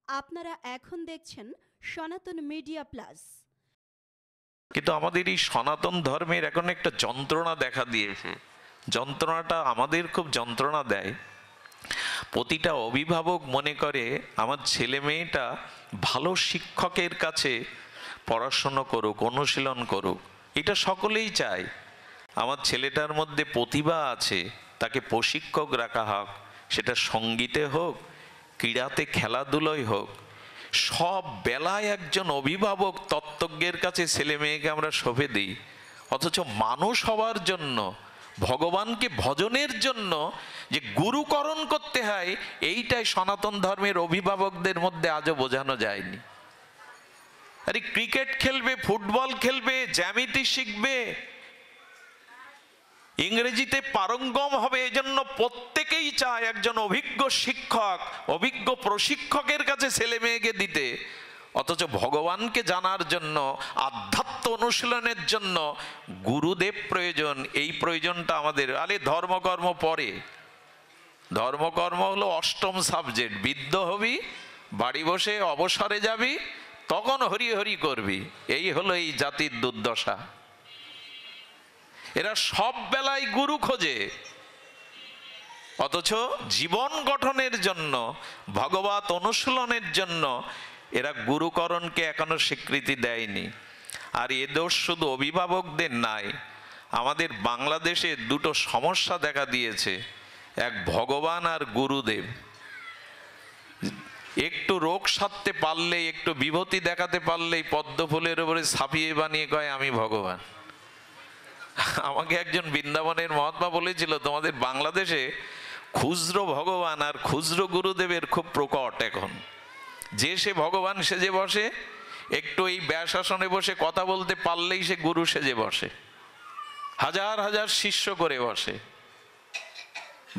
আপনারা এখন দেখছেন সনাতন মিডিয়া প্লাস। কিন্তু আমাদের এই সনাতন ধর্মের এখন একটা যন্ত্রণা দেখা দিয়েছে। যন্ত্রণাটা আমাদের খুব যন্ত্রণা দেয়। প্রতিটা অভিভাবক মনে করে আমার ছেলে মেয়েটা ভালো শিক্ষকের কাছে পড়াশুনো করুক, অনুশীলন করুক। এটা সকলেই চায়। আমার ছেলেটার মধ্যে প্রতিভা আছে, তাকে প্রশিক্ষক রাখা হোক, সেটা সঙ্গীতে হোক, ক্রীড়াতে, খেলাধুলোয় হোক। সব বেলায় একজন অভিভাবক তত্ত্বজ্ঞের কাছে ছেলে মেয়েকে আমরা সঁপে দিই। অথচ মানুষ হওয়ার জন্য, ভগবানকে ভজনের জন্য যে গুরুকরণ করতে হয়, এইটাই সনাতন ধর্মের অভিভাবকদের মধ্যে আজও বোঝানো যায়নি। আরে ক্রিকেট খেলবে, ফুটবল খেলবে, জ্যামিতি শিখবে, ইংরেজিতে পারঙ্গম হবে, এজন্য প্রত্যেকেই চায় একজন অভিজ্ঞ শিক্ষক, অভিজ্ঞ প্রশিক্ষকের কাছে ছেলে মেয়েকে দিতে। অথচ ভগবানকে জানার জন্য, আধ্যাত্ম অনুশীলনের জন্য গুরুদেব প্রয়োজন। এই প্রয়োজনটা আমাদের। আরে ধর্মকর্ম পরে, ধর্মকর্ম হলো অষ্টম সাবজেক্ট। বৃদ্ধ হবি, বাড়ি বসে অবসরে যাবি, তখন হরি হরি করবি। এই হলো এই জাতির দুর্দশা। এরা সব বেলায় গুরু খোঁজে, অথচ জীবন গঠনের জন্য, ভগবত অনুশীলনের জন্য এরা গুরুকরণকে এখনো স্বীকৃতি দেয়নি। আর এ দোষ শুধু অভিভাবকদের নাই। আমাদের বাংলাদেশে দুটো সমস্যা দেখা দিয়েছে, এক ভগবান আর গুরুদেব। একটু রোগ সারতে পারলেই, একটু বিভূতি দেখাতে পারলেই পদ্ম ফুলের উপরে ছাপিয়ে বানিয়ে কয় আমি ভগবান। আমাকে একজন বৃন্দাবনের মহাত্মা বলেছিল, তোমাদের বাংলাদেশে খুচরো ভগবান আর খুচরো গুরুদেবের খুব প্রকট এখন। যে সে ভগবান সেজে বসে, একটু এই ব্যাসাসনে বসে কথা বলতে পারলেই সে গুরু সেজে বসে, হাজার হাজার শিষ্য করে বসে।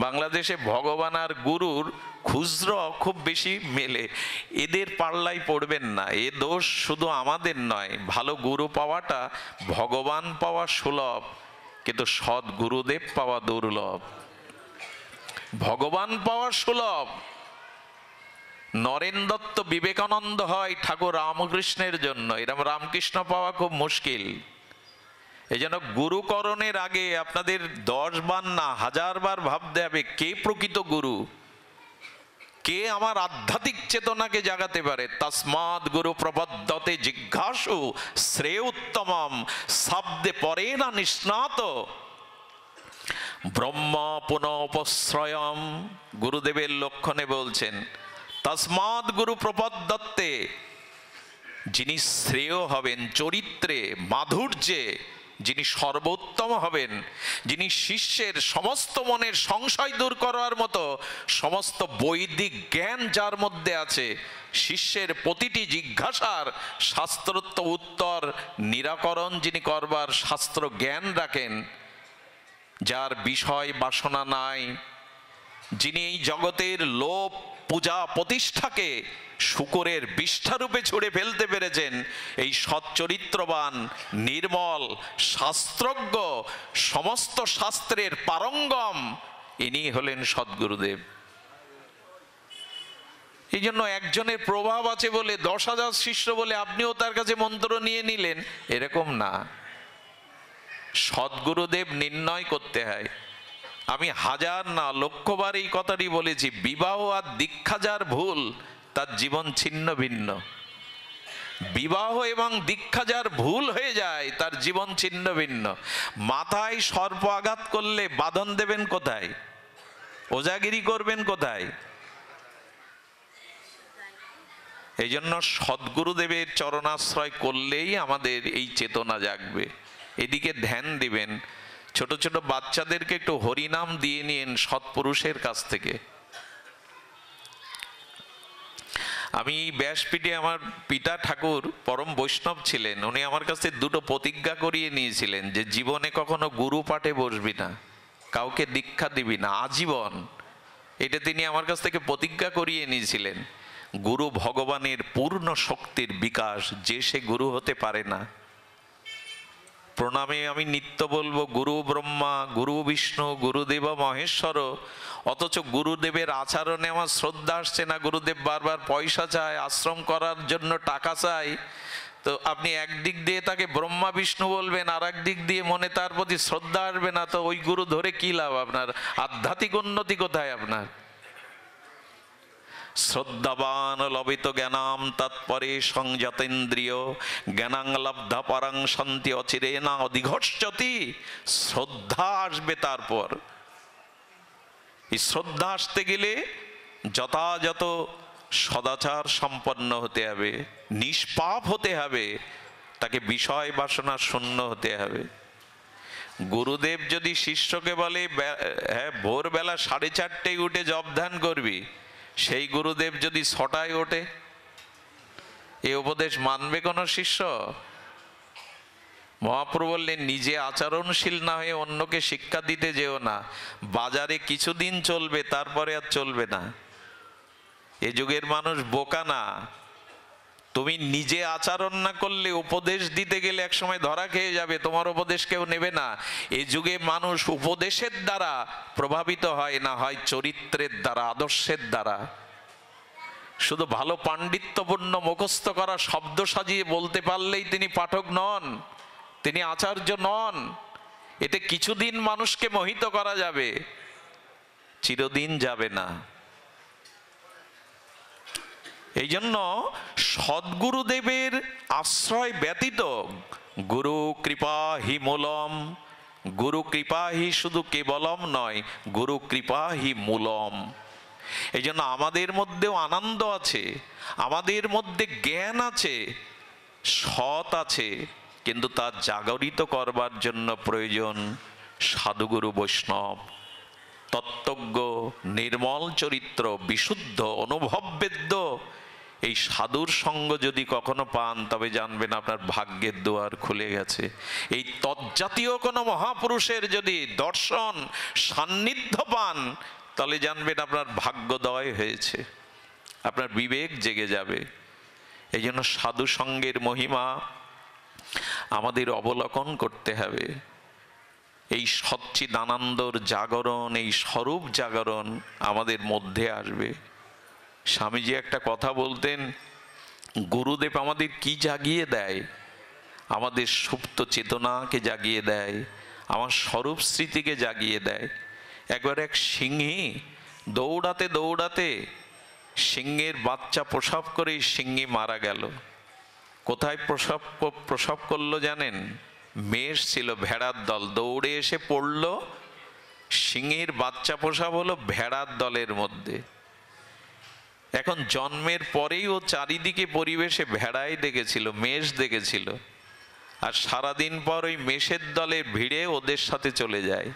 বাংলাদেশে ভগবান আর গুরুর খুচরো খুব বেশি মেলে। এদের পাল্লায় পড়বেন না। এ দোষ শুধু আমাদের নয়। ভালো গুরু পাওয়াটা, ভগবান পাওয়া সুলভ, কিন্তু সৎ গুরুদেব পাওয়া দুর্লভ। ভগবান পাওয়া সুলভ। নরেন দত্ত, বিবেকানন্দ হয় ঠাকুর রামকৃষ্ণের জন্য, এরকম রামকৃষ্ণ পাওয়া খুব মুশকিল। এই জন্য গুরুকরণের আগে আপনাদের 10 বার না 1000 বার ভাবতে হবে কে প্রকৃত গুরু, কে আমার আধ্যাত্মিক চেতনাকে জাগাতে পারে। তস্মাৎ গুরু প্রপদ্যতে জিজ্ঞাসু শ্রেয় উত্তমম শব্দে পরে না নিষ্ণাত ব্রহ্ম পুনঃপশ্রয়ম। গুরুদেবের লক্ষণে বলছেন তস্মাৎ গুরু প্রপদ্যতে, যিনি শ্রেয় হবেন চরিত্রে, মাধুর্যে, যিনি সর্বোত্তম হবেন, যিনি শিষ্যের সমস্ত মনের সংশয় দূর করার মতো সমস্ত বৈদিক জ্ঞান যার মধ্যে আছে, শিষ্যের প্রতিটি জিজ্ঞাসার শাস্ত্রোক্ত উত্তর নিরাকরণ যিনি করবার শাস্ত্র জ্ঞান রাখেন, যার বিষয় বাসনা নাই, যিনি এই জগতের লোভ পূজা প্রতিষ্ঠাকে শূকরের বিষ্ঠারূপে ছুঁড়ে ফেলতে পেরেছেন, এই সচ্চরিত্রবান, নির্মল, শাস্ত্রজ্ঞ, সমস্ত শাস্ত্রের পারঙ্গম, ইনি হলেন সদ্গুরুদেব। এই জন্য একজনের প্রভাব আছে বলে 10,000 শিষ্য বলে আপনিও তার কাছে মন্ত্র নিয়ে নিলেন, এরকম না। সদ্গুরুদেব নির্ণয় করতে হয়। আমি 1000 না 1,00,000 বার এই কথাটি বলেছি, বিবাহ আর দীক্ষা যার ভুল, তার জীবন ছিন্ন ভিন্ন। বিবাহ এবং দীক্ষা যার ভুল হয়ে যায়, তার জীবন ছিন্ন ভিন্ন। মাথায় সর্প আঘাত করলে বাঁধন দেবেন কোথায়? ওজাগিরি করবেন কোথায়? এই জন্য সদ্গুরুদেবের চরণাশ্রয় করলেই আমাদের এই চেতনা জাগবে। এদিকে ধ্যান দিবেন। ছোট ছোট বাচ্চাদেরকে একটু হরিনাম দিয়ে নিন সৎপুরুষের কাছ থেকে। আমি ব্যাসপীঠে, আমার পিতা ঠাকুর পরম বৈষ্ণব ছিলেন, উনি আমার কাছে 2টো প্রতিজ্ঞা করিয়ে নিয়েছিলেন যে জীবনে কখনো গুরু পাঠে বসবি না, কাউকে দীক্ষা দিবি না, আজীবন। এটা তিনি আমার কাছ থেকে প্রতিজ্ঞা করিয়ে নিয়েছিলেন। গুরু ভগবানের পূর্ণ শক্তির বিকাশ, যে সে গুরু হতে পারে না। প্রণামে আমি নিত্য বলবো গুরু ব্রহ্মা, গুরু বিষ্ণু, গুরুদেব মহেশ্বর, অথচ গুরুদেবের আচরণে আমার শ্রদ্ধা আসছে না, গুরুদেব বারবার পয়সা চায়, আশ্রম করার জন্য টাকা চায়। তো আপনি একদিক দিয়ে তাকে ব্রহ্মা বিষ্ণু বলবেন, আর একদিক দিয়ে মনে তার প্রতি শ্রদ্ধা আসবে না, তো ওই গুরু ধরে কি লাভ? আপনার আধ্যাত্মিক উন্নতি কোথায়? আপনার শ্রদ্ধাবান লবিত জ্ঞানাম তৎপরে সংযতেন্দ্রিয় জ্ঞানাং লব্ধা পরাং শান্তি অচিরে না অধিঘর্ষতি। শ্রদ্ধা আসবে, তারপর এই শ্রদ্ধা আসতে গেলে যথাযথ সদাচার সম্পন্ন হতে হবে, নিষ্পাপ হতে হবে, তাকে বিষয় বাসনা শূন্য হতে হবে। গুরুদেব যদি শিষ্যকে বলে হ্যাঁ ভোরবেলা 4:30টায় উঠে জপ ধ্যান করবি, সেই গুরুদেব যদি 6টায় ওঠে, এই উপদেশ মানবে কোনো শিষ্য? মহাপ্রভু বললেন, নিজে আচরণশীল না হয়ে অন্যকে শিক্ষা দিতে যেও না। বাজারে কিছুদিন চলবে, তারপরে আর চলবে না। এ যুগের মানুষ বোকা না। তুমি নিজে আচরণ না করলে উপদেশ দিতে গেলে একসময় ধরা খেয়ে যাবে, তোমার উপদেশ কেউ নেবে না। এ যুগে মানুষ উপদেশের দ্বারা প্রভাবিত হয় না, হয় চরিত্রের দ্বারা, আদর্শের দ্বারা। শুধু ভালো পাণ্ডিত্যপূর্ণ মুখস্থ করা শব্দ সাজিয়ে বলতে পারলেই তিনি পাঠক নন, তিনি আচার্য নন। এতে কিছুদিন মানুষকে মোহিত করা যাবে, চিরদিন যাবে না। এই জন্য সদ্গুরুদেবের আশ্রয় ব্যতীত গুরু কৃপা হি মূলম, গুরু কৃপা হি শুধু কেবলম নয়, গুরু কৃপা হি মূলম। এই জন্য আমাদের মধ্যেও আনন্দ আছে, আমাদের মধ্যে জ্ঞান আছে, সৎ আছে, কিন্তু তার জাগরিত করবার জন্য প্রয়োজন সাধুগুরু বৈষ্ণব, তত্ত্বজ্ঞ, নির্মল চরিত্র, বিশুদ্ধ, অনুভববেদ্য। এই সাধুর সঙ্গ যদি কখনো পান, তবে জানবেন আপনার ভাগ্যের দুয়ার খুলে গেছে। এই তজ্জাতীয় কোনো মহাপুরুষের যদি দর্শন সান্নিধ্য পান, তাহলে জানবেন আপনার ভাগ্যোদয় হয়েছে, আপনার বিবেক জেগে যাবে। এই জন্য সাধু সঙ্গের মহিমা আমাদের অবলোকন করতে হবে। এই সচ্চিদানন্দর জাগরণ, এই স্বরূপ জাগরণ আমাদের মধ্যে আসবে। স্বামীজি একটা কথা বলতেন, গুরুদেব আমাদের কি জাগিয়ে দেয়? আমাদের সুপ্ত চেতনাকে জাগিয়ে দেয়, আমার স্বরূপ স্মৃতিকে জাগিয়ে দেয়। একবার এক সিংহী দৌড়াতে দৌড়াতে সিংহের বাচ্চা প্রসব করে সিংহী মারা গেল। কোথায় প্রসব করলো জানেন? মেষ ছিল, ভেড়ার দল দৌড়ে এসে পড়ল, সিংহের বাচ্চা প্রসব হলো ভেড়ার দলের মধ্যে। এখন জন্মের পরেই ও চারিদিকে পরিবেশে ভেড়াই দেখেছিল, মেষ দেখেছিল, আর সারাদিন পর ওই মেষের দলের ভিড়ে ওদের সাথে চলে যায়।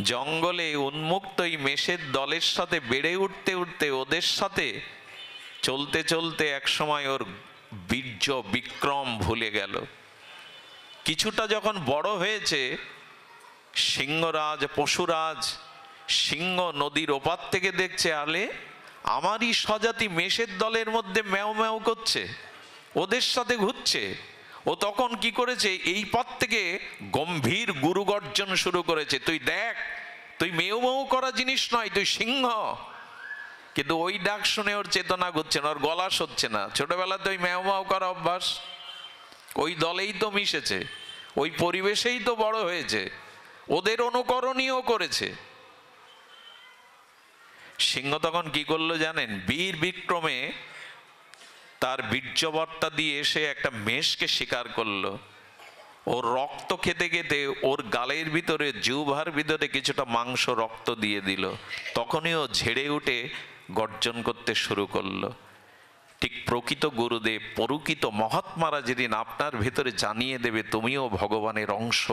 জঙ্গলে উন্মুক্ত এই মেষের দলের সাথে বেড়ে উঠতে উঠতে ওদের সাথে চলতে চলতে একসময় ওর বীর্য বিক্রম ভুলে গেল। কিছুটা যখন বড় হয়েছে, সিংহরাজ, পশুরাজ সিংহ নদীর ওপার থেকে দেখছে, আলে আমারই স্বজাতি মেষের দলের মধ্যে ম্যাও ম্যাও করছে, ওদের সাথে ঘুরছে। ও তখন কি করেছে, এই পথ থেকে গম্ভীর গুরু গর্জন শুরু করেছে, তুই দেখ, তুই মেউ মেউ করা জিনিস নয়, তুই সিংহ। কিন্তু ওই ডাক শুনে ওর চেতনা ঘুরছে না, ওর গলা সচ্ছে না। ছোটবেলাতে ওই ম্যাও ম্যাও করা অভ্যাস, ওই দলেই তো মিশেছে, ওই পরিবেশেই তো বড় হয়েছে, ওদের অনুকরণীয় করেছে। সিংহ তখন কি করলো জানেন? বীর বিক্রমে তার বীর্যবর্তা দিয়ে এসে একটা মেষকে শিকার করলো। ওর রক্ত খেতে খেতে ওর গালের ভিতরে, জিহ্বার ভিতরে কিছুটা মাংস রক্ত দিয়ে দিল। তখনই ও ঝেড়ে উঠে গর্জন করতে শুরু করলো। ঠিক প্রকৃত গুরুদেব, পরকিত মহাত্মারা যেদিন আপনার ভেতরে জানিয়ে দেবে তুমিও ভগবানের অংশ,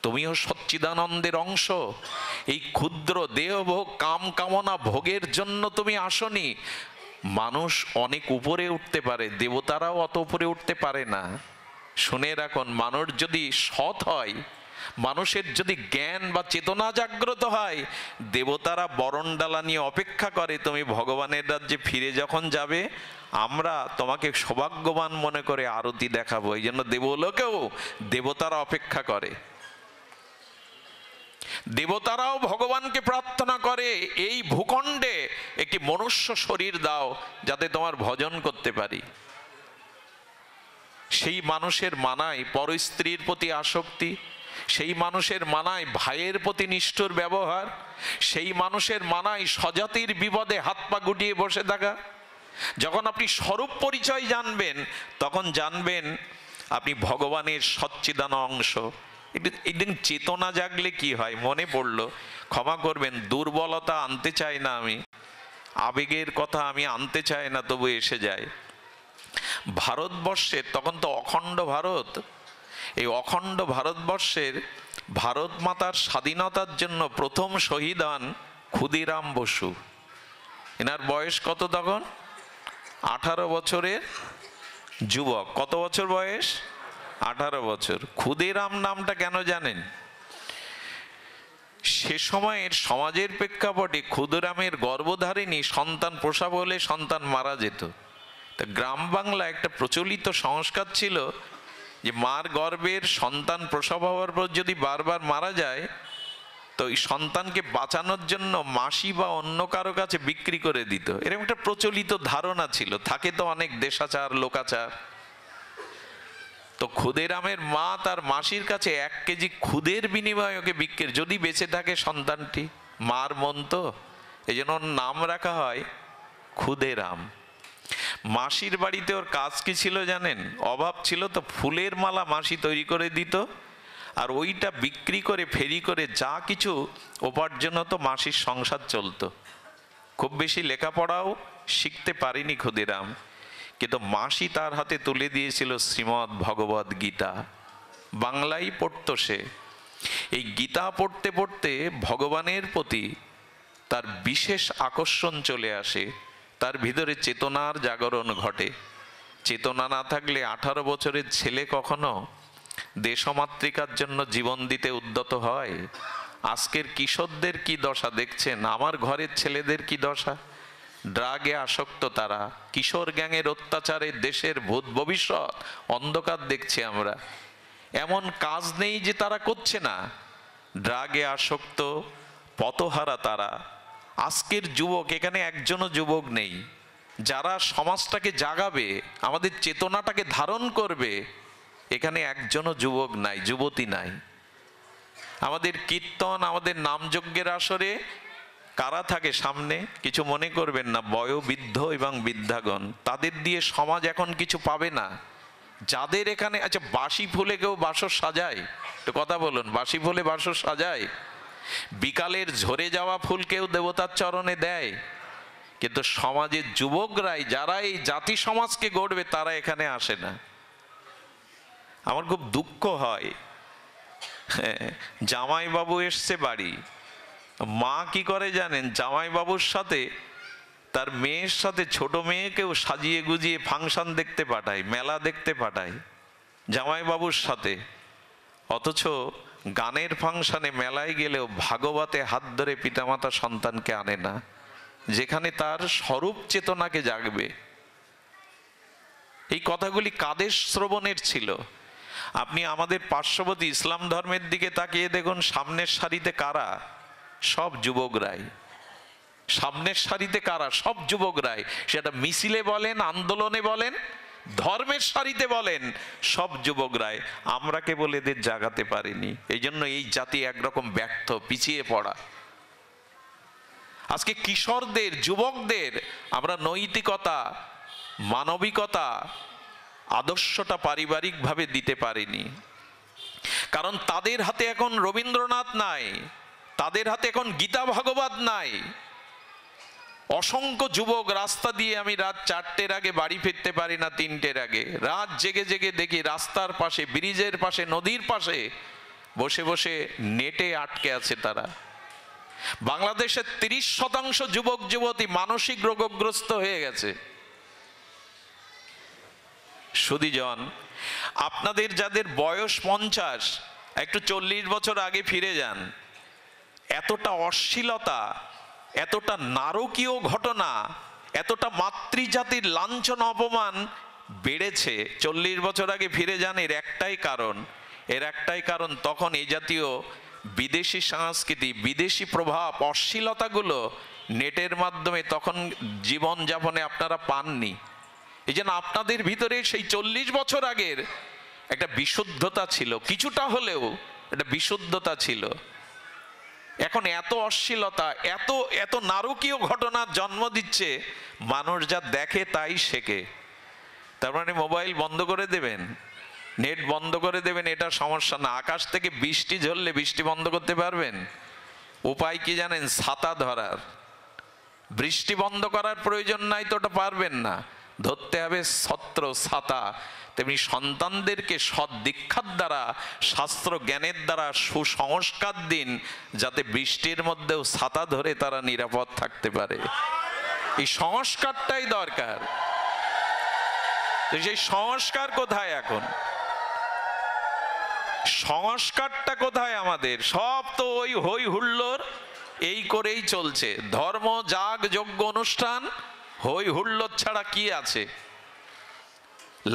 তুমিও সচ্চিদানন্দের অংশ, এই ক্ষুদ্র দেহভোগ কাম কামনা ভোগের জন্য তুমি আসনি। মানুষ অনেক উপরে উঠতে পারে, দেবতারাও অত উপরে উঠতে পারে না। শুনে রাখুন, মানুষ যদি সৎ হয়, মানুষের যদি জ্ঞান বা চেতনা জাগ্রত হয়, দেবতারা বরণডালা নিয়ে অপেক্ষা করে তুমি ভগবানের রাজ্যে ফিরে যখন যাবে, আমরা তোমাকে সৌভাগ্যবান মনে করে আরতি দেখাবো। এই জন্য দেবলোকেও দেবতারা অপেক্ষা করে। দেবতারাও ভগবানকে প্রার্থনা করে, এই ভূখণ্ডে একটি মনুষ্য শরীর দাও যাতে তোমার ভজন করতে পারি। সেই মানুষের মানায় পরস্ত্রীর প্রতি আসক্তি, সেই মানুষের মানায় ভাইয়ের প্রতি নিষ্ঠুর ব্যবহার, সেই মানুষের মানায় স্বজাতির বিপদে হাত পা গুটিয়ে বসে থাকা। যখন আপনি স্বরূপ পরিচয় জানবেন, তখন জানবেন আপনি ভগবানের সচ্চিদান অংশ। একদিন চেতনা জাগলে কি হয় মনে পড়লো, ক্ষমা করবেন, দুর্বলতা আনতে চাই না আমি, আবেগের কথা আমি আনতে চাই না, তবু এসে যায়। ভারতবর্ষের তখন তো অখণ্ড ভারত, এই অখণ্ড ভারতবর্ষের ভারত মাতার স্বাধীনতার জন্য প্রথম শহীদ হন ক্ষুদিরাম বসু। এনার বয়স কত তখন? 18 বছরের যুবক। কত বছর বয়স? 18 বছর। ক্ষুদিরাম নামটা কেন জানেন? সে সময়ের সমাজের প্রেক্ষাপটে ক্ষুদিরামের গর্ভধারিণী সন্তান প্রসব হলে সন্তান মারা যেত। তা গ্রাম বাংলা একটা প্রচলিত সংস্কার ছিল যে মার গর্ভের সন্তান প্রসব হওয়ার পর যদি বারবার মারা যায়, তো এই সন্তানকে বাঁচানোর জন্য মাসি বা অন্য কারো কাছে বিক্রি করে দিত। এরকম একটা প্রচলিত ধারণা ছিল, থাকে তো অনেক দেশাচার লোকাচার। তো ক্ষুদিরামের মা তার মাসির কাছে 1 কেজি খুদের বিনিময়ে ওকে বিক্রি, যদি বেঁচে থাকে সন্তানটি, মার মন তো, এই জন্য ওর নাম রাখা হয় ক্ষুদিরাম। মাসির বাড়িতে ওর কাজ কি ছিল জানেন? অভাব ছিল তো ফুলের মালা মাসি তৈরি করে দিত, আর ওইটা বিক্রি করে ফেরি করে যা কিছু উপার্জন হতো মাসির সংসার চলতো। খুব বেশি লেখাপড়াও শিখতে পারেনি ক্ষুদিরাম, কিন্তু মাসি তার হাতে তুলে দিয়েছিল শ্রীমদ্ ভগবদ গীতা। বাংলায় পড়তো সে। এই গীতা পড়তে পড়তে ভগবানের প্রতি তার বিশেষ আকর্ষণ চলে আসে, তার ভিতরে চেতনার জাগরণ ঘটে। চেতনা না থাকলে 18 বছরের ছেলে কখনো দেশমাতৃকার জন্য জীবন দিতে উদ্যত হয়? আজকের কিশোরদের কি দশা দেখছেন, আমার ঘরের ছেলেদের কি দশা। ড্রাগে আসক্ত তারা, কিশোর গ্যাংয়ের অত্যাচারে দেশের ভূত ভবিষ্যৎ অন্ধকার দেখছি আমরা। এমন কাজ নেই যে তারা করছে না, ড্রাগে আসক্ত, পথহারা তারা। আজকের যুবক, এখানে একজনও যুবক নেই যারা সমাজটাকে জাগাবে, আমাদের চেতনাটাকে ধারণ করবে, এখানে একজনও যুবক নাই, যুবতী নাই। আমাদের কীর্তন, আমাদের নামযজ্ঞের আসরে কারা থাকে সামনে? কিছু মনে করবেন না, বয়োবৃদ্ধ এবং বৃদ্ধাগণ। তাদের দিয়ে সমাজ এখন কিছু পাবে না। যাদের এখানে, আচ্ছা বাসি ফুলে কেউ বাসর সাজায়? তো কথা বলুন, বাসি ফুলে বাসর সাজায়? বিকালের ঝরে যাওয়া ফুল কেউ দেবতার চরণে দেয়? কিন্তু সমাজের যুবকরাই, যারা এই জাতি সমাজকে গড়বে, তারা এখানে আসে না। আমার খুব দুঃখ হয়, জামাইবাবু এসছে বাড়ি, মা কি করে জানেন? জামাইবাবুর সাথে তার মেয়ের সাথে ছোট মেয়েকেও সাজিয়ে গুজিয়ে ফাংশন দেখতে পাঠায়, মেলা দেখতে পাঠায় জামাইবাবুর সাথে। অথচ গানের ফাংশনে মেলায় গেলেও ভাগবতে হাত ধরে পিতামাতা সন্তানকে আনে না, যেখানে তার স্বরূপ চেতনাকে জাগবে। এই কথাগুলি কাদের শ্রবণের ছিল? আপনি আমাদের পার্শ্ববর্তী ইসলাম ধর্মের দিকে তাকিয়ে দেখুন, সামনের সারিতে কারা? সব যুবকরাই। সামনের সারিতে কারা? সব যুবকরাই। সেটা মিছিলে বলেন, আন্দোলনে বলেন, ধর্মের সারিতে বলেন, সব যুবকরাই। আমরা কেবল এদের জাগাতে পারিনি, এই জন্য এই জাতি একরকম ব্যর্থ, পিছিয়ে পড়া। আজকে কিশোরদের, যুবকদের আমরা নৈতিকতা, মানবিকতা, আদর্শটা পারিবারিকভাবে দিতে পারিনি। কারণ তাদের হাতে এখন রবীন্দ্রনাথ নাই, তাদের হাতে এখন গীতা ভাগবত নাই। অসংখ্য যুবক রাস্তা দিয়ে, আমি রাত 4টের আগে বাড়ি ফিরতে পারি না, 3টের আগে রাত জেগে জেগে দেখি রাস্তার পাশে, ব্রিজের পাশে, নদীর পাশে বসে বসে নেটে আটকে আছে তারা। বাংলাদেশের 30% যুবক যুবতী মানসিক রোগগ্রস্ত হয়ে গেছে। সুধীজন, আপনাদের যাদের বয়স 50, একটু 40 বছর আগে ফিরে যান। এতটা অশ্লীলতা, এতটা নারকীয় ঘটনা, এতটা মাতৃজাতির লাঞ্ছন অপমান বেড়েছে। 40 বছর আগে ফিরে যান। এর একটাই কারণ, তখন এই জাতীয় বিদেশি সংস্কৃতি, বিদেশি প্রভাব, অশ্লীলতাগুলো নেটের মাধ্যমে তখন জীবনযাপনে আপনারা পাননি। এই জন্য আপনাদের ভিতরে সেই 40 বছর আগের একটা বিশুদ্ধতা ছিল, কিছুটা হলেও একটা বিশুদ্ধতা ছিল। এখন এত অশ্লীলতা, এত এত নারকীয় ঘটনার জন্ম দিচ্ছে, মানুষ যা দেখে তাই শেখে। তার মানে মোবাইল বন্ধ করে দেবেন, নেট বন্ধ করে দেবেন, এটা সমস্যা না। আকাশ থেকে বৃষ্টি ঝরলে বৃষ্টি বন্ধ করতে পারবেন? উপায় কি জানেন? ছাতা ধরার। বৃষ্টি বন্ধ করার প্রয়োজন নাই তো ওটা পারবেন না, ধরতে হবে ছত্র, ছাতা। তেমনি সন্তানদেরকে সৎ দীক্ষার দ্বারা, শাস্ত্র জ্ঞানের দ্বারা সুসংস্কার দিন, যাতে বৃষ্টির মধ্যেও ছাতা ধরে তারা নিরাপদ থাকতে পারে। এই সংস্কারটাই দরকার। সেই সংস্কার কোথায় এখন? সংস্কারটা কোথায় আমাদের? সব তো ওই হই হুল্লোড় এই করেই চলছে। ধর্ম, যাগ, যজ্ঞ, অনুষ্ঠান, হই হুল্লোড় ছাড়া কি আছে?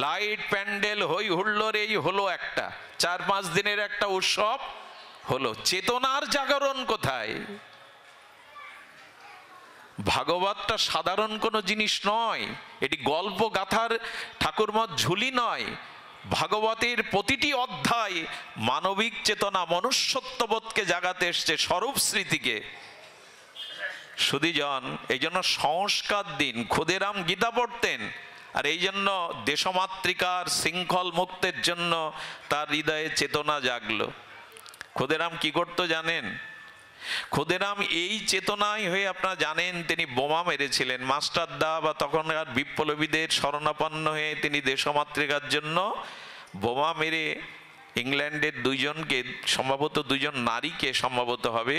লাইট, প্যান্ডেল, হই হুল্লোড়, এই হলো একটা 4-5 দিনের একটা উৎসব হলো। চেতনার জাগরণ কোথায়? ভাগবতটা সাধারণ কোনো জিনিস নয়, এটি গল্প গাথার ঠাকুরমত ঝুলি নয়। ভাগবতের প্রতিটি অধ্যায় মানবিক চেতনা, মনুষ্যত্ববোধকে জাগাতে এসছে, স্বরূপ স্মৃতিকে। সুধীজন, এই জন্য সংস্কার দিন। ক্ষুদিরাম গীতা পড়তেন, আর এই জন্য দেশমাতৃকার শৃঙ্খল মুক্তের জন্য তার হৃদয়ে চেতনা জাগলো। ক্ষুদিরাম কি করতো জানেন? ক্ষুদিরাম এই চেতনায় হয়ে আপনারা জানেন তিনি বোমা মেরেছিলেন। মাস্টারদা বা তখনকার বিপ্লবীদের শরণাপন্ন হয়ে তিনি দেশমাতৃকার জন্য বোমা মেরে ইংল্যান্ডের 2 জনকে, সম্ভবত 2 জন নারীকে সম্ভবত হবে,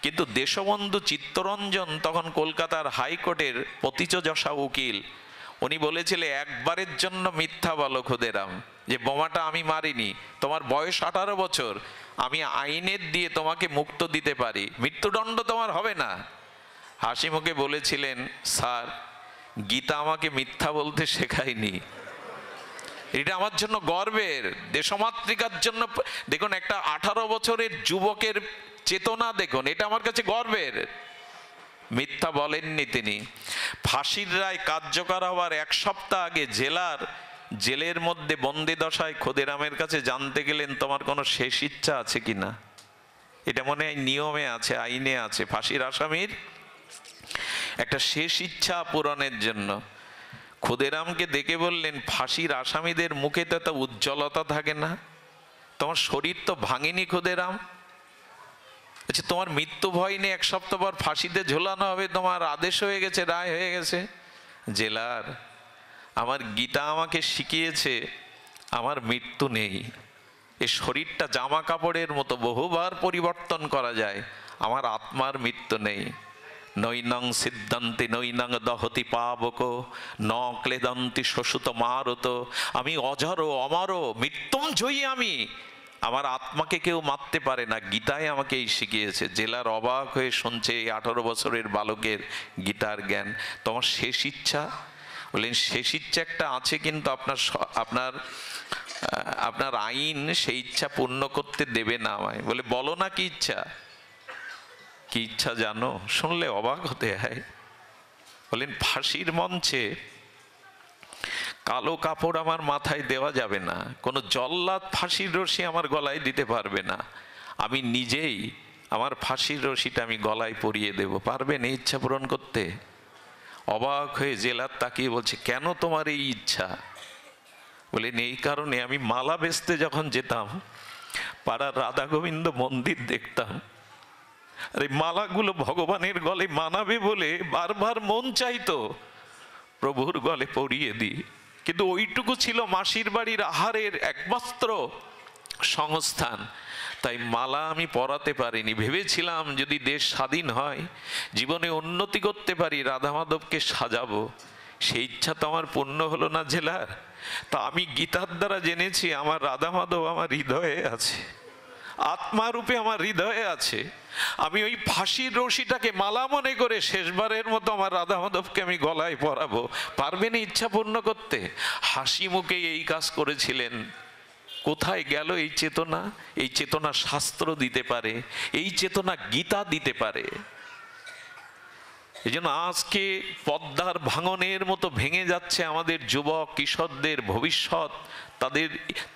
কিন্তু দেশবন্ধু চিত্তরঞ্জন তখন কলকাতার হাইকোর্টের পতিচযশা উকিল, উনি বলেছিলেন একবারের জন্য মিথ্যা বলো ক্ষুদিরাম, যে বোমাটা আমি মারিনি, তোমার বয়স 18 বছর, আমি আইনের দিয়ে তোমাকে মুক্ত দিতে পারি, মৃত্যুদণ্ড তোমার হবে না। হাসি মুখে বলেছিলেন, স্যার গীতা আমাকে মিথ্যা বলতে শেখায়নি। এটা আমার জন্য গর্বের, দেশমাতৃকার জন্য। দেখুন একটা 18 বছরের যুবকের চেতনা দেখুন, এটা আমার কাছে গর্বের। মিথ্যা বলেননি তিনি। ফাঁসির রায় কার্যকর হওয়ার 1 সপ্তাহ আগে জেলের মধ্যে বন্দি দশায় ক্ষুদিরামের কাছে জানতে গেলেন তোমার কোনো শেষ ইচ্ছা আছে কিনা। এটা মনে হয় নিয়মে আছে, আইনে আছে, ফাঁসির আসামির একটা শেষ ইচ্ছা পূরণের জন্য। ক্ষুদিরামকে দেখে বললেন, ফাঁসির আসামিদের মুখে তো এত উজ্জ্বলতা থাকে না, তোমার শরীর তো ভাঙেনি ক্ষুদিরাম। আচ্ছা তোমার মৃত্যু ভয় নেই? 1 সপ্তাহ পর ফাঁসিতে ঝোলানো হবে, তোমার আদেশ হয়ে গেছে, রায় হয়ে গেছে। জেলার, আমার গীতা আমাকে শিখিয়েছে আমার মৃত্যু নেই। এই শরীরটা জামা কাপড়ের মতো বহুবার পরিবর্তন করা যায়, আমার আত্মার মৃত্যু নেই। নৈনং সিদ্ধান্তি নৈনং দহতি পাবক ন ক্লেদন্তি শোষুত মারত। আমি অজর অমর, মৃত্যুঞ্জয়ী আমি, আমার আত্মাকে কেউ মারতে পারে না। গীতায় আমাকে এই শিখিয়েছে। জেলার অবাক হয়ে শুনছে এই 18 বছরের বালকের গীতার জ্ঞান। তোমার শেষ ইচ্ছা? বললেন শেষ ইচ্ছা একটা আছে, কিন্তু আপনার আইন সেই ইচ্ছা পূর্ণ করতে দেবে না আমায়। বলে বলো না কি ইচ্ছা? কি ইচ্ছা জানো? শুনলে অবাক হতে হয়। বলেন ফাঁসির মঞ্চে কালো কাপড় আমার মাথায় দেওয়া যাবে না, কোনো জল্লাদ ফাঁসির রশি আমার গলায় দিতে পারবে না, আমি নিজেই আমার ফাঁসির রশিটা আমি গলায় পরিয়ে দেব। পারবেন এই ইচ্ছা পূরণ করতে? অবাক হয়ে জেলার তাকিয়ে বলছে, কেন তোমার এই ইচ্ছা? বলেন এই কারণে, আমি মালা বেচতে যখন যেতাম পাড়ার রাধা গোবিন্দ মন্দির দেখতাম, আর এই মালাগুলো ভগবানের গলে মানাবে বলে বারবার মন চাইতো প্রভুর গলে পরিয়ে দিই, কিন্তু ওইটুকু ছিল মাসির বাড়ির আহারের একমাত্র সংস্থান, তাই মালা আমি পরাতে পারিনি। ভেবেছিলাম যদি দেশ স্বাধীন হয়, জীবনে উন্নতি করতে পারি, রাধা মাধবকে সাজাবো। সেই ইচ্ছা তো আমার পূর্ণ হলো না জেলার। তা আমি গীতার দ্বারা জেনেছি আমার রাধা মাধব আমার হৃদয়ে আছে, আত্মারূপে আমার হৃদয়ে আছে। আমি ওই ফাঁসির রশিটাকে মালা মনে করে শেষবারের মতো আমার রাধা মাধবকে আমি গলায় পরাবো। পারবেন ইচ্ছা পূর্ণ করতে? হাসি মুখে এই কাজ করেছিলেন কোথায় গেল এই চেতনা? এই চেতনা শাস্ত্র দিতে পারে, এই চেতনা গীতা দিতে পারে। এই জন্য আজকে পদ্মার ভাঙনের মতো ভেঙে যাচ্ছে আমাদের যুবক কিশোরদের ভবিষ্যৎ,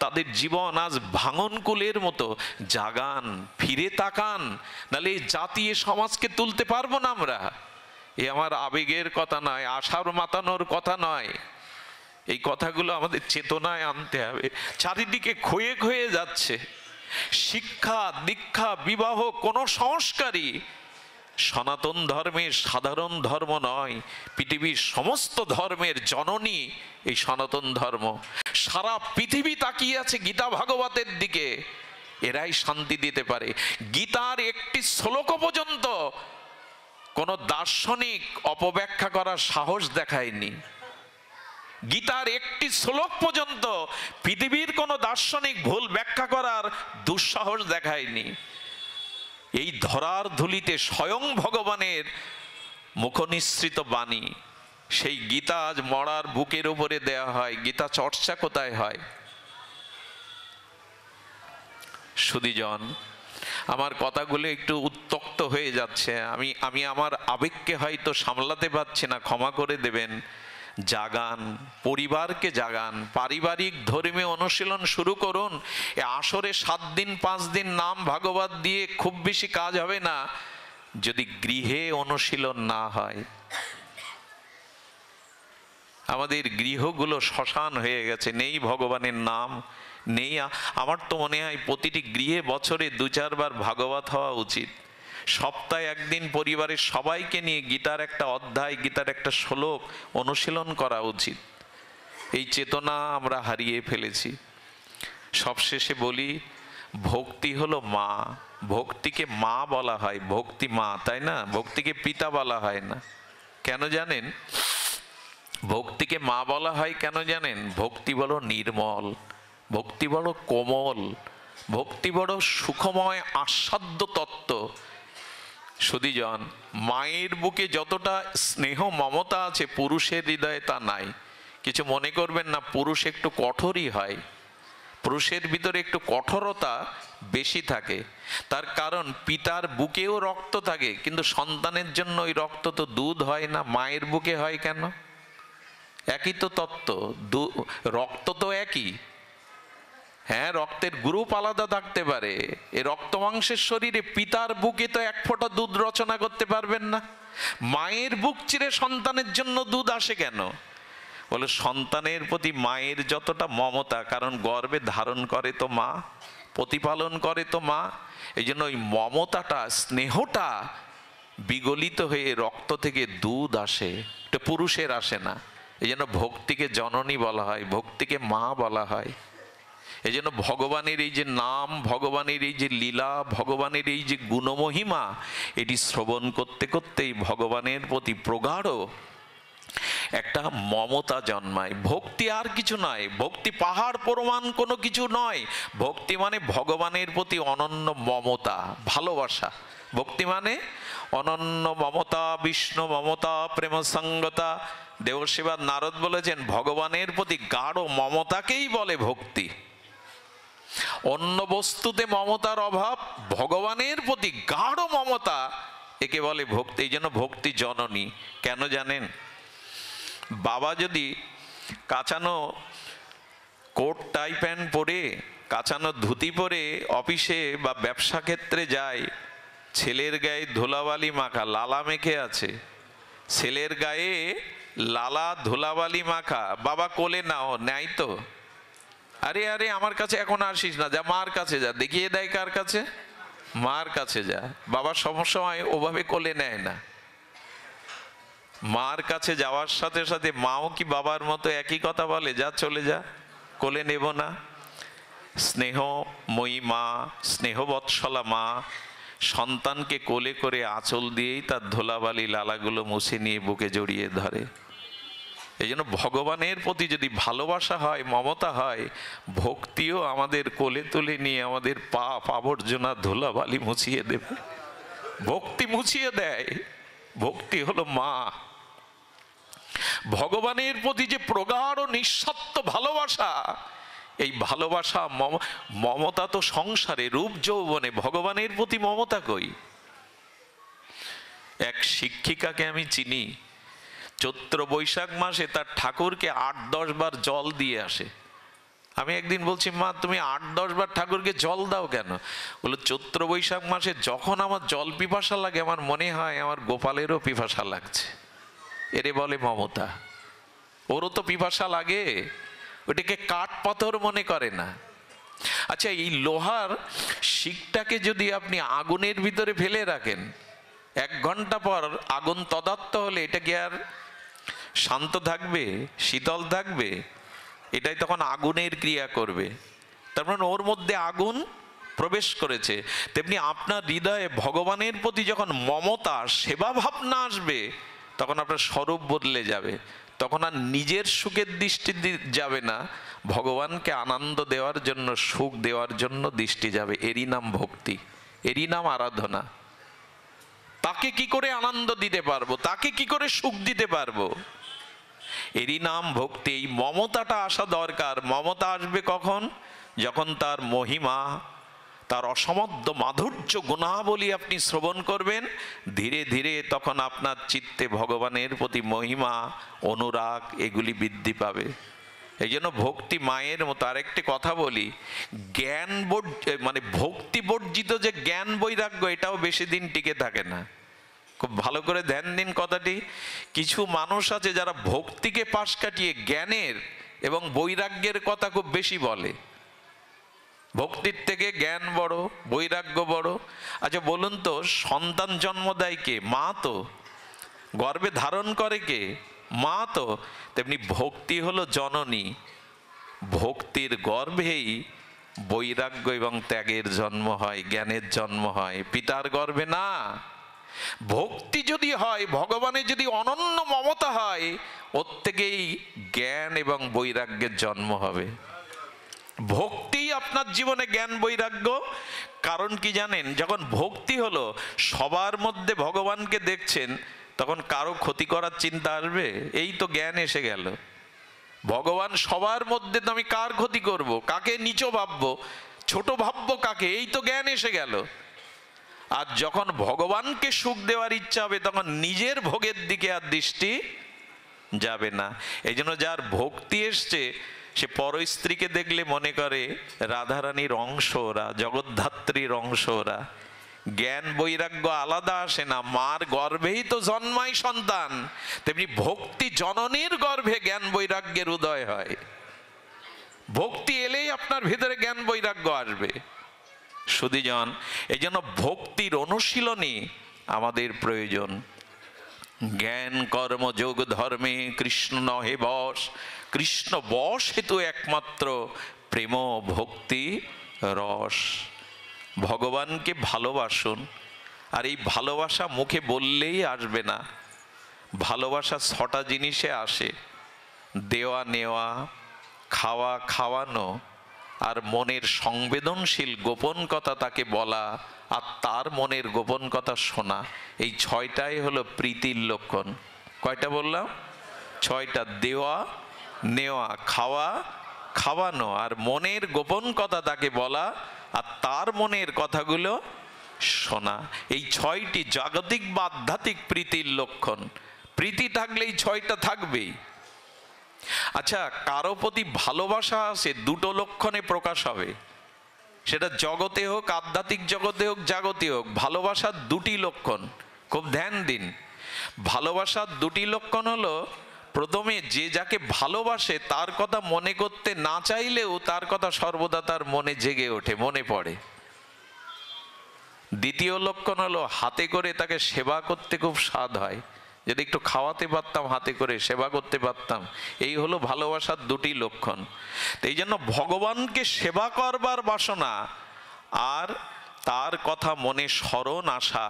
তাদের জীবন আজ ভাঙনকুলের মতো। জাগান, ফিরে তাকান, নাহলে এই জাতীয় সমাজকে তুলতে পারবো না আমরা। এ আমার আবেগের কথা নয়, আশার মাতানোর কথা নয়, এই কথাগুলো আমাদের চেতনায় আনতে হবে। চারিদিকে ক্ষয়ে ক্ষয়ে যাচ্ছে শিক্ষা, দীক্ষা, বিবাহ, কোন সংস্কারই সনাতন ধর্মের সাধারণ ধর্ম নয়। পৃথিবীর সমস্ত ধর্মের জননী এই সনাতন ধর্ম। সারা পৃথিবী তাকিয়ে আছে গীতা ভাগবতের দিকে, এরাই শান্তি দিতে পারে। গীতার একটি শ্লোক পর্যন্ত কোন দার্শনিক অপব্যাখ্যা করার সাহস দেখায়নি। গীতার একটি শ্লোক পর্যন্ত পৃথিবীর কোন দার্শনিক ভুল ব্যাখ্যা করার দুঃসাহস দেখায়নি। এই ধরার ধুলিতে স্বয়ং ভগবানের মুখনিসৃত বাণী, সেই গীতা আজ মরার বুকের উপরে দেয়া হয়। গীতা চর্চা কোথায় হয়? সুধীজন, আমার কথাগুলো একটু উত্তক্ত হয়ে যাচ্ছে, আমি আমার আবেগকে হয়তো সামলাতে পারছি না, ক্ষমা করে দেবেন। জাগান, পরিবারকে জাগান, পারিবারিক ধর্মীয় অনুশীলন শুরু করুন। এ আসরে 7 দিন 5 দিন নাম ভাগবত দিয়ে খুব বেশি কাজ হবে না যদি গৃহে অনুশীলন না হয়। আমাদের গৃহগুলো শ্মশান হয়ে গেছে, নেই ভগবানের নাম, নেই। আমার তো মনে হয় প্রতিটি গৃহে বছরে 2-4 বার ভাগবত হওয়া উচিত। সপ্তাহে একদিন পরিবারের সবাইকে নিয়ে গীতার একটা অধ্যায়, গীতার একটা শ্লোক অনুশীলন করা উচিত। এই চেতনা আমরা হারিয়ে ফেলেছি। সবশেষে বলি, ভক্তি হলো মা। ভক্তিকে মা বলা হয়, ভক্তি মা, তাই না? ভক্তিকে পিতা বলা হয় না। কেন জানেন? ভক্তিকে মা বলা হয় কেন জানেন? ভক্তি বড় নির্মল, ভক্তি বড় কোমল, ভক্তি বড় সুখময় আস্বাদ্য তত্ত্ব। সুধীজন, মায়ের বুকে যতটা স্নেহ মমতা আছে পুরুষের হৃদয়ে তা নাই। কিছু মনে করবেন না, পুরুষ একটু কঠোরই হয়, পুরুষের ভিতরে একটু কঠোরতা বেশি থাকে। তার কারণ পিতার বুকেও রক্ত থাকে, কিন্তু সন্তানের জন্য ওই রক্ত তো দুধ হয় না, মায়ের বুকে হয় কেন? একই তো তত্ত্ব, রক্ত তো একই। হ্যাঁ, রক্তের গ্রুপ আলাদা থাকতে পারে। এই রক্ত মাংসের শরীরে পিতার বুকে তো 1 ফোঁটা দুধ রচনা করতে পারবেন না। মায়ের বুক চিরে সন্তানের জন্য দুধ আসে কেন? বলে সন্তানের প্রতি মায়ের যতটা মমতা, কারণ গর্ভে ধারণ করে তো মা, প্রতিপালন করে তো মা। এই জন্য ওই মমতাটা, স্নেহটা বিগলিত হয়ে রক্ত থেকে দুধ আসে, এটা পুরুষের আসে না। এই জন্য ভক্তিকে জননী বলা হয়, ভক্তিকে মা বলা হয়। এই জন্য ভগবানের এই যে নাম, ভগবানের এই যে লীলা, ভগবানের এই যে গুণমহিমা, এটি শ্রবণ করতে করতেই ভগবানের প্রতি প্রগাঢ় একটা মমতা জন্মায়। ভক্তি আর কিছু নয়, ভক্তি পাহাড় প্রমাণ কোনো কিছু নয়। ভক্তি মানে ভগবানের প্রতি অনন্য মমতা, ভালোবাসা। ভক্তি মানে অনন্য মমতা, বিষ্ণু মমতা, প্রেম সঙ্গতা। দেবসেবা নারদ বলেছেন ভগবানের প্রতি গাঢ় মমতাকেই বলে ভক্তি। অন্য বস্তুতে মমতার অভাব, ভগবানের প্রতি গাঢ় মমতা, একে বলে ভক্তি। এই জন্য ভক্তি জননী। কেন জানেন? বাবা যদি কাচানো কোট টাই প্যান্ট পরে, কাচানো ধুতি পরে অফিসে বা ব্যবসা ক্ষেত্রে যায়, ছেলের গায়ে ধুলাবালি মাখা, লালা মেখে আছে, ছেলের গায়ে লালা ধুলাবালি মাখা, বাবা কোলে নাও, নেয় তো? আরে আরে আমার কাছে এখন আসিস না, যা মার কাছে যা। দেখিয়ে দেয় কার কাছে? মার কাছে যা। বাবা সময় ওভাবে কোলে নেয় না। মার কাছে যাওয়ার সাথে সাথে মাও কি বাবার মতো একই কথা বলে, যা চলে যা, কোলে নেব না? স্নেহময়ী মা, স্নেহবৎসলা মা সন্তানকে কোলে করে আঁচল দিয়েই তার ধুলাবালি লালাগুলো মুছে নিয়ে বুকে জড়িয়ে ধরে। এই জন্য ভগবানের প্রতি যদি ভালোবাসা হয়, মমতা হয়, ভক্তিও আমাদের কোলে তুলে নিয়ে আমাদের পাপ আবর্জনা ধুলাবালি মুছিয়ে দেবে। ভক্তি মুছিয়ে দেয়। ভক্তি হলো মা। ভগবানের প্রতি যে প্রগাঢ় নিঃস্বার্থ ভালোবাসা, এই ভালোবাসা মমতা তো সংসারে, রূপ যৌবনে, ভগবানের প্রতি মমতা কই? এক শিক্ষিকাকে আমি চিনি, চৈত্র বৈশাখ মাসে তার ঠাকুরকে 8-10 বার জল দিয়ে আসে। আমি একদিন বলছি, মা তুমি 8-10 বার ঠাকুরকে জল দাও কেন? বলে, চৈত্র বৈশাখ মাসে যখন আমার জল পিপাসা লাগে, আমার মনে হয় আমার গোপালেরও পিপাসা লাগছে। এরে বলে মমতা। ওরও তো পিপাসা লাগে, ওটাকে কাঠ পাথর মনে করে না। আচ্ছা, এই লোহার শিকটাকে যদি আপনি আগুনের ভিতরে ফেলে রাখেন, 1 ঘন্টা পর আগুন তদাত্ত হলে এটা কি আর শান্ত থাকবে, শীতল থাকবে? এটাই তখন আগুনের ক্রিয়া করবে। তার মানে ওর মধ্যে আগুন প্রবেশ করেছে। তেমনি আপনার হৃদয়ে ভগবানের প্রতি যখন মমতা, সেবা ভাবনা আসবে, তখন আপনার স্বরূপ বদলে যাবে। তখন আর নিজের সুখের দৃষ্টি যাবে না, ভগবানকে আনন্দ দেওয়ার জন্য, সুখ দেওয়ার জন্য দৃষ্টি যাবে। এরই নাম ভক্তি, এরই নাম আরাধনা। তাকে কি করে আনন্দ দিতে পারবো, তাকে কি করে সুখ দিতে পারবো, এরই নাম ভক্তি। এই মমতাটা আসা দরকার। মমতা আসবে কখন? যখন তার মহিমা, তার অসমধ্য মাধুর্য গুণাবলী আপনি শ্রবণ করবেন, ধীরে ধীরে তখন আপনার চিত্তে ভগবানের প্রতি মহিমা, অনুরাগ এগুলি বৃদ্ধি পাবে। এই জন্য ভক্তি মায়ের মতো। আরেকটি কথা বলি, জ্ঞান মানে ভক্তি বর্জিত যে জ্ঞান বৈরাগ্য, এটাও বেশি দিন টিকে থাকে না। খুব ভালো করে ধ্যান দিন কথাটি। কিছু মানুষ আছে যারা ভক্তিকে পাশ কাটিয়ে জ্ঞানের এবং বৈরাগ্যের কথা খুব বেশি বলে। ভক্তির থেকে জ্ঞান বড়, বৈরাগ্য বড়। আচ্ছা বলুন তো, সন্তান জন্ম দেয় কে? মা তো। গর্ভে ধারণ করে কে? মা তো। তেমনি ভক্তি হলো জননী। ভক্তির গর্ভেই বৈরাগ্য এবং ত্যাগের জন্ম হয়, জ্ঞানের জন্ম হয়, পিতার গর্ভে না। ভক্তি যদি হয়, ভগবানের যদি অনন্য মমতা হয়, ওর থেকেই জ্ঞান এবং বৈরাগ্যের জন্ম হবে। ভক্তি আপনার জীবনে জ্ঞান বৈরাগ্য। কারণ কি জানেন? যখন ভক্তি হলো, সবার মধ্যে ভগবানকে দেখছেন, তখন কারো ক্ষতি করার চিন্তা আসবে? এই তো জ্ঞান এসে গেল। ভগবান সবার মধ্যে, তো আমি কার ক্ষতি করব, কাকে নিচ ভাববো, ছোট ভাববো কাকে? এই তো জ্ঞান এসে গেল। আর যখন ভগবানকে সুখ দেওয়ার ইচ্ছা হবে, তখন নিজের ভোগের দিকে আর দৃষ্টি যাবে না। এই জন্য যার ভক্তি এসছে, সে পর স্ত্রীকে দেখলে মনে করে রাধারানীর অংশ ওরা, জগদ্ধাত্রীর অংশ ওরা। জ্ঞান বৈরাগ্য আলাদা আসে না, মার গর্ভেই তো জন্মায় সন্তান। তেমনি ভক্তি জননীর গর্ভে জ্ঞান বৈরাগ্যের উদয় হয়। ভক্তি এলেই আপনার ভিতরে জ্ঞান বৈরাগ্য আসবে। সুধীজন, এই জন্য ভক্তির অনুশীলনী আমাদের প্রয়োজন। জ্ঞান কর্ম যোগ ধর্মে কৃষ্ণ নহে বশ, কৃষ্ণ বশ হেতু একমাত্র প্রেম ভক্তি রস। ভগবানকে ভালোবাসুন। আর এই ভালোবাসা মুখে বললেই আসবে না। ভালোবাসা 6টা জিনিসে আসে: দেওয়া নেওয়া, খাওয়া খাওয়ানো, আর মনের সংবেদনশীল গোপন কথা তাকে বলা, আর তার মনের গোপন কথা শোনা। এই 6টাই হলো প্রীতির লক্ষণ। কয়টা বললাম? 6টা। দেওয়া নেওয়া, খাওয়া খাওয়ানো, আর মনের গোপন কথা তাকে বলা, আর তার মনের কথাগুলো শোনা। এই 6টি জাগতিক বা আধ্যাত্মিক প্রীতির লক্ষণ। প্রীতি থাকলে এই 6টা থাকবেই। আচ্ছা, কারো প্রতি ভালোবাসা আছে 2টো লক্ষণে প্রকাশ হবে। সেটা জগতে হোক, আধ্যাত্মিক জগতে হোক, জাগতে হোক, ভালোবাসার 2টি লক্ষণ। খুব ধ্যান দিন। ভালোবাসার 2টি লক্ষণ হলো, প্রথমে যে যাকে ভালোবাসে তার কথা মনে করতে না চাইলেও তার কথা সর্বদা তার মনে জেগে ওঠে, মনে পড়ে। দ্বিতীয় লক্ষণ হলো, হাতে করে তাকে সেবা করতে খুব স্বাদ হয়। যদি একটু খাওয়াতে পারতাম, হাতে করে সেবা করতে পারতাম। এই হলো ভালোবাসার 2টি লক্ষণ। এই জন্য ভগবানকে সেবা করবার বাসনা আর তার কথা মনে স্মরণ আসা,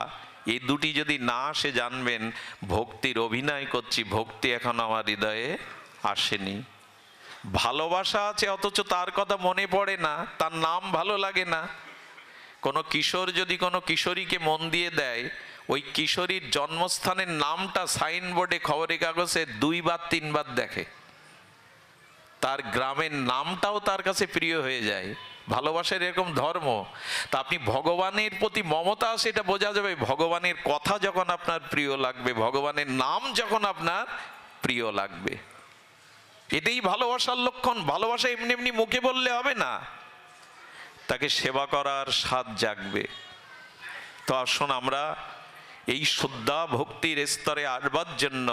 এই 2টি যদি না আসে, জানবেন ভক্তির অভিনয় করছি, ভক্তি এখন আমার হৃদয়ে আসেনি। ভালোবাসা আছে অথচ তার কথা মনে পড়ে না, তার নাম ভালো লাগে না। কোনো কিশোর যদি কোনো কিশোরীকে মন দিয়ে দেয়, ওই কিশোরীর জন্মস্থানের নামটা সাইনবোর্ডে, খবরের কাগজে 2 বার 3 বার দেখে। তার গ্রামের নামটাও তার কাছে প্রিয় হয়ে যায়। ভালোবাসার এরকম ধর্ম। তা আপনি ভগবানের প্রতি মমতা, সেটা বোঝা যাবে ভগবানের কথা যখন আপনার প্রিয় লাগবে, ভগবানের নাম যখন আপনার প্রিয় লাগবে। এটাই ভালোবাসার লক্ষণ। ভালোবাসা এমনি এমনি মুখে বললে হবে না, তাকে সেবা করার স্বাদ জাগবে। তো আসুন আমরা এই শুদ্ধা ভক্তির স্তরে আসবার জন্য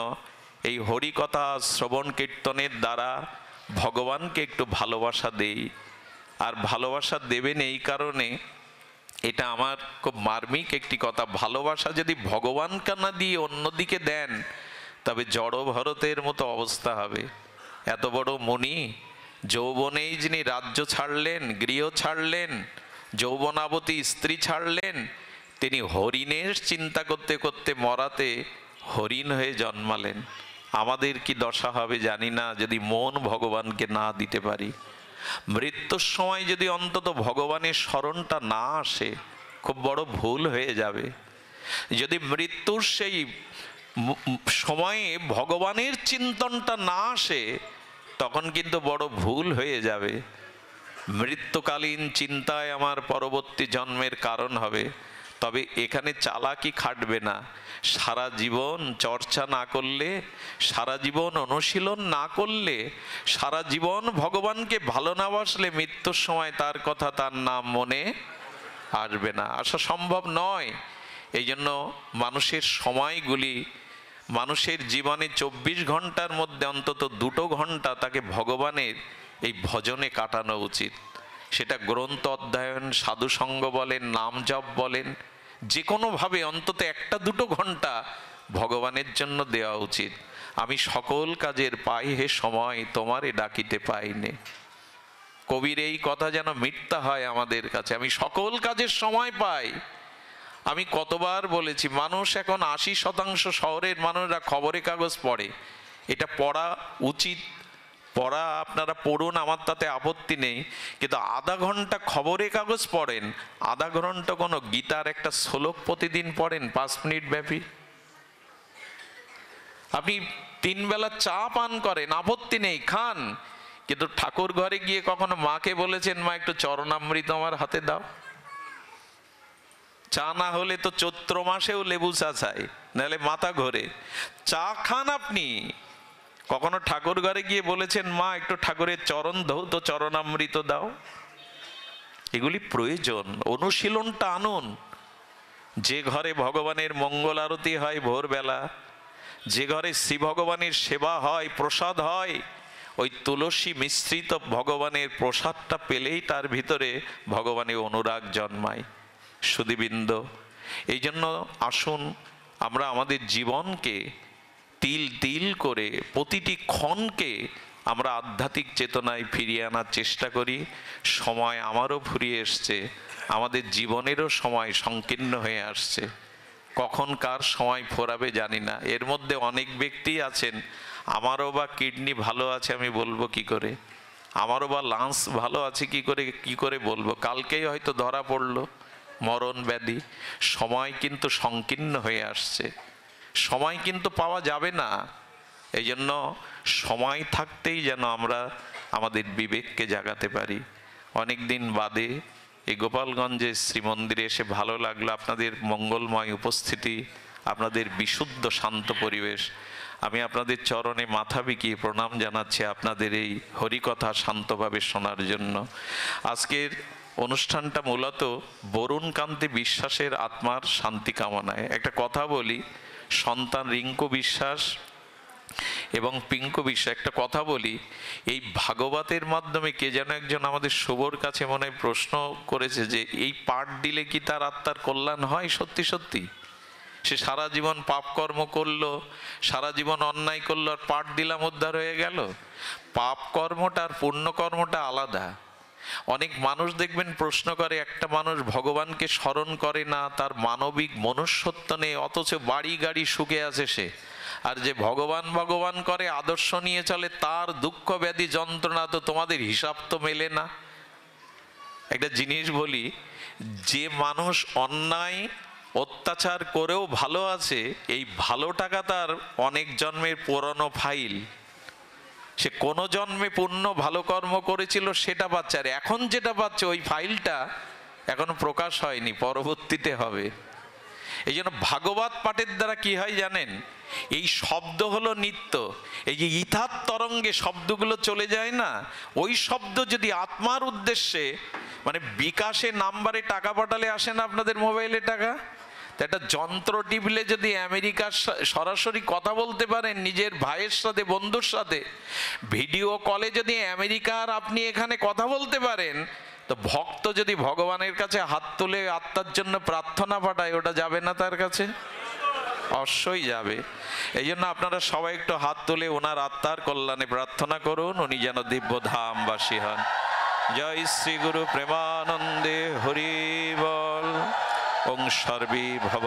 এই হরিকথা শ্রবণ কীর্তনের দ্বারা ভগবানকে একটু ভালোবাসা দেই। আর ভালোবাসা দেবেন এই কারণে, এটা আমার খুব মার্মিক একটি কথা, ভালোবাসা যদি ভগবানকে না দিয়ে অন্যদিকে দেন তবে জড় ভরতের মতো অবস্থা হবে। এত বড় মুনি, যৌবনেই যিনি রাজ্য ছাড়লেন, গৃহ ছাড়লেন, যৌবনাবতী স্ত্রী ছাড়লেন, তিনি হরিণের চিন্তা করতে করতে মরাতে হরিণ হয়ে জন্মালেন। আমাদের কি দশা হবে জানি না যদি মন ভগবানকে না দিতে পারি। মৃত্যুর সময় যদি অন্তত ভগবানের স্মরণটা না আসে, খুব বড় ভুল হয়ে যাবে। যদি মৃত্যুর সেই সময়ে ভগবানের চিন্তনটা না আসে, তখন কিন্তু বড় ভুল হয়ে যাবে। মৃত্যুকালীন চিন্তায় আমার পরবর্তী জন্মের কারণ হবে। তবে এখানে চালাকি খাটবে না। সারা জীবন চর্চা না করলে, সারা জীবন অনুশীলন না করলে, সারা জীবন ভগবানকে ভালো না বাসলে মৃত্যুর সময় তার কথা, তার নাম মনে আসবে না, আসা সম্ভব নয়। এই জন্য মানুষের সময়গুলি, মানুষের জীবনে 24 ঘন্টার মধ্যে অন্তত 2 ঘন্টা তাকে ভগবানের এই ভজনে কাটানো উচিত। সেটা গ্রন্থ অধ্যয়ন, সাধুসঙ্গ বলেন, নাম জপ বলেন, যে কোনোভাবে অন্তত 1-2 ঘন্টা ভগবানের জন্য দেওয়া উচিত। আমি সকল কাজের পাই হে সময়, তোমারে ডাকিতে পাইনে। কবির এই কথা যেন মিথ্যা হয় আমাদের কাছে। আমি সকল কাজের সময় পাই। আমি কতবার বলেছি, মানুষ এখন 80% শহরের মানুষরা খবরের কাগজ পড়ে। এটা পড়া উচিত, পড়া আপনারা পড়ুন, আমার তাতে আপত্তি নেই। কিন্তু আধা ঘন্টা খবরের কাগজ পড়েন, আধা ঘন্টা কোনো গীতার একটা শ্লোক প্রতিদিন পড়েন 5 মিনিট ব্যাপী। আপনি 3 বেলা চা পান করেন, আপত্তি নেই, খান। কিন্তু ঠাকুর ঘরে গিয়ে কখনো মাকে বলেছেন, মা একটু চরণামৃত আমার হাতে দাও? চা না হলে তো চৈত্র মাসেও লেবু চা চাই, নাহলে মাথা ঘোরে। চা খান আপনি। কখনো ঠাকুর ঘরে গিয়ে বলেছেন, মা একটু ঠাকুরের চরণ ধৌত চরণামৃত দাও? এগুলি প্রয়োজন। অনুশীলনটা আনুন। যে ঘরে ভগবানের মঙ্গল আরতি হয় ভোরবেলা, যে ঘরে শ্রী ভগবানের সেবা হয়, প্রসাদ হয়, ওই তুলসী মিশ্রিত ভগবানের প্রসাদটা পেলেই তার ভিতরে ভগবানের অনুরাগ জন্মায়। সুধীবৃন্দ, এই জন্য আসুন আমরা আমাদের জীবনকে তিল তিল করে, প্রতিটি ক্ষণকে আমরা আধ্যাত্মিক চেতনায় ফিরিয়ে আনার চেষ্টা করি। সময় আমারও ফুরিয়ে এসছে, আমাদের জীবনেরও সময় সংকীর্ণ হয়ে আসছে। কখন কার সময় ফোরাবে জানি না। এর মধ্যে অনেক ব্যক্তি আছেন, আমারও বা কিডনি ভালো আছে আমি বলবো কি করে, আমারও বা লাংস ভালো আছে কি করে বলবো? কালকেই হয়তো ধরা পড়লো মরণ ব্যাধি। সময় কিন্তু সংকীর্ণ হয়ে আসছে, সময় কিন্তু পাওয়া যাবে না। এই জন্য সময় থাকতেই যেন আমরা আমাদের বিবেককে জাগাতে পারি। অনেক দিন বাদে এই গোপালগঞ্জে শ্রীমন্দিরে এসে ভালো লাগলো। আপনাদের মঙ্গলময় উপস্থিতি, আপনাদের বিশুদ্ধ শান্ত পরিবেশ। আমি আপনাদের চরণে মাথা বিকিয়ে প্রণাম জানাচ্ছি আপনাদের এই হরিকথা শান্তভাবে শোনার জন্য। আজকের অনুষ্ঠানটা মূলত বরুণ কান্তি বিশ্বাসের আত্মার শান্তি কামনায়। একটা কথা বলি, সন্তান রিঙ্কু বিশ্বাস এবং পিঙ্কু বিশ্বাস, একটা কথা বলি, এই ভাগবতের মাধ্যমে কে যেন একজন আমাদের শুভর কাছে মনে হয় প্রশ্ন করেছে যে এই পাঠ দিলে কি তার আত্মার কল্যাণ হয়? সত্যি সত্যি সে সারা জীবন পাপ কর্ম করলো, সারা জীবন অন্যায় করলো, আর পাঠ দিলাম উদ্ধার হয়ে গেল? পাপ কর্মটা আর পুণ্য কর্মটা আলাদা। অনেক মানুষ দেখবেন প্রশ্ন করে, একটা মানুষ ভগবানকে স্মরণ করে না, তার মানবিক মনুষ্যত্ব নেই, অথচ বাড়ি গাড়ি সুখে আছে সে। আর যে ভগবান ভগবান করে, আদর্শ নিয়ে চলে, তার দুঃখ ব্যাধি যন্ত্রণা তো তোমাদের হিসাব তো মেলে না। একটা জিনিস বলি, যে মানুষ অন্যায় অত্যাচার করেও ভালো আছে, এই ভালো টাকা তার অনেক জন্মের পুরনো ফাইল। সে কোনো জন্মে পুণ্য ভালো কর্ম করেছিল সেটা পাচ্ছে, আর এখন যেটা পাচ্ছে ওই ফাইলটা এখনো প্রকাশ হয়নি, পরবর্তীতে হবে। এই জন্য ভাগবত পাঠের দ্বারা কি হয় জানেন, এই শব্দ হলো নিত্য, এই যে ইথার তরঙ্গে শব্দগুলো চলে যায় না, ওই শব্দ যদি আত্মার উদ্দেশ্যে, মানে বিকাশে নাম্বারে টাকা পাঠালে আসে না আপনাদের মোবাইলে টাকা, তো একটা যন্ত্র টিপলে যদি আমেরিকার সরাসরি কথা বলতে পারেন নিজের ভাইয়ের সাথে, বন্ধুর সাথে, ভিডিও কলে যদি আমেরিকার আপনি এখানে কথা বলতে পারেন, তো ভক্ত যদি ভগবানের কাছে হাত তুলে আত্মার জন্য প্রার্থনা পাঠায়, ওটা যাবে না তার কাছে? অবশ্যই যাবে। এই জন্য আপনারা সবাই একটু হাত তুলে ওনার আত্মার কল্যাণে প্রার্থনা করুন, উনি যেন দিব্য ধামবাসী হন। জয় শ্রী গুরু প্রেমানন্দে হরি বল। ওং সর্বে ভব।